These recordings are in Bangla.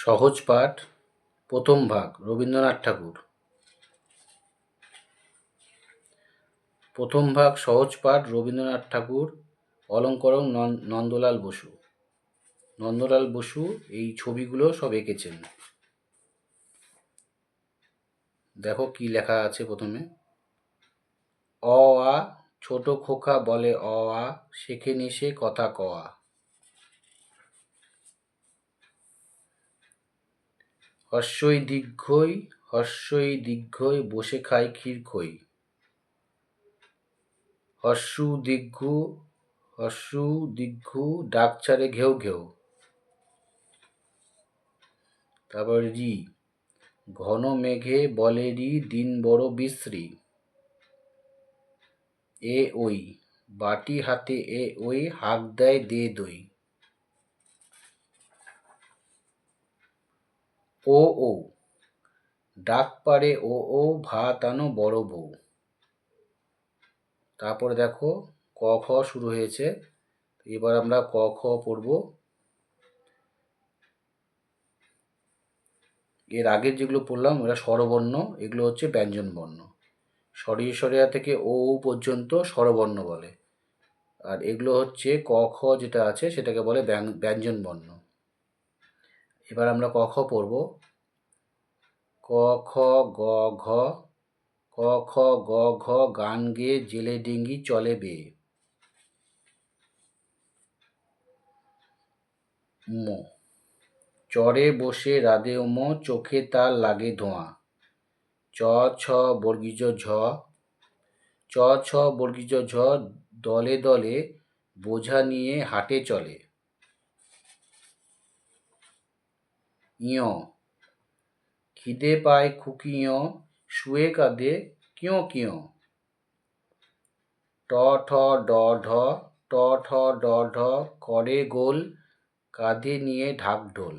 সহজ পাঠ প্রথম ভাগ রবীন্দ্রনাথ ঠাকুর। প্রথম ভাগ সহজ পাঠ রবীন্দ্রনাথ ঠাকুর। অলঙ্করণ নন্দলাল বসু। নন্দলাল বসু এই ছবিগুলো সব এঁকেছেন। দেখো কি লেখা আছে প্রথমে। অ আ ছোট খোকা বলে অ আ, শেখেনি সে কথা কওয়া। হর্ষই দীর্ঘই বসে খায় ক্ষীরখই। হর্ষু দীর্ঘু ডাক ছাড়ে ঘেউ ঘেউ। তারপর রি, ঘন মেঘে বলে রি দিন বড় বিশ্রী। এ ওই, বাটি হাতে এ ওই হাঁক দেয় দে দই। ও ও, ডাক পারে ও ও ভাত আনো বড় বউ। তারপরে দেখো ক খ শুরু হয়েছে। এবার আমরা ক খ পড়ব। এর আগের যেগুলো পড়লাম ওরা স্বরবর্ণ, এগুলো হচ্ছে ব্যঞ্জন বর্ণ। সরিয়া থেকে ও পর্যন্ত স্বরবর্ণ বলে, আর এগুলো হচ্ছে ক খ যেটা আছে সেটাকে বলে ব্যঞ্জন বর্ণ। এবার আমরা ক খ পড়ব। ক খ গ ঘ, ক খ গ ঘ গান গেয়ে জেলে ডিঙ্গি চলে বেয়ে। ম, চরে বসে রাধে ম, চোখে তার লাগে ধোঁয়া। চ ছ বর্গীজ ঝ, চ ছ বর্গীজ ঝ, দলে দলে বোঝা নিয়ে হাটে চলে। ইয়, খিদে পায় খুকি ইয়, শুয়ে কাঁদে কিয় কিয়। ট ঠ ড ঢ, ট ঠ ড ঢ, করে গোল কাঁধে নিয়ে ঢাকঢোল।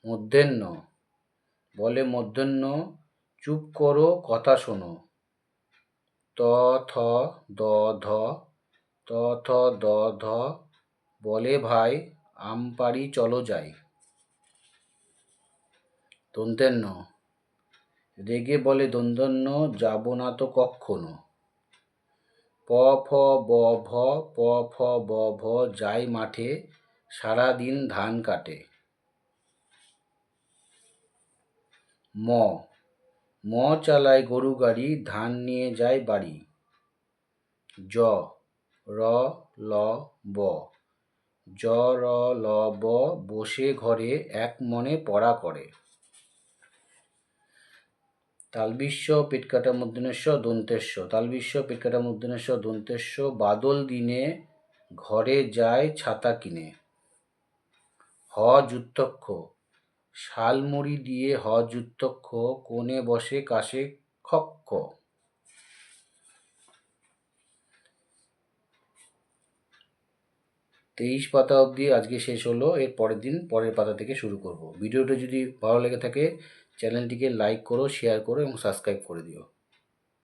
মধ্যাহ্ন, বলে মধ্যাহ্ন চুপ করো কথা শোনো। ত থ দ ধ, ত থ দ ধ, বলে ভাই আম পাড়ি চলো যাই। দন্ত্যান্ন, রেগে বলে দন্ত্যান্ন যাব না তো কক্ষনো। প ফ ব ভ, প ফ ব ভ, যাই মাঠে সারাদিন ধান কাটে। ম, ম চালায় গরু গাড়ি ধান নিয়ে যায় বাড়ি। জ, র ল ব, জ র ল ব, বসে ঘরে এক মনে পড়া করে। তালবিস্য পেটকাটা মূর্ধন্যস্ব দন্তেস্ব, তালবিস্য পেটকাটা মূর্ধন্যস্ব দন্তেস্ব, বাদল দিনে ঘরে যায় ছাতা কিনে। হ যুক্তক্ষ, শালমুড়ি দিয়ে হ যুক্তক্ষ, কোণে বসে কাশে খক্ক। 23 পাতা অবধি আজকে শেষ হলো। এর পরের দিন পরের পাতা থেকে শুরু করব। ভিডিওটা যদি ভালো লেগে থাকে চ্যানেলটিকে লাইক করো, শেয়ার করো এবং সাবস্ক্রাইব করে দিও।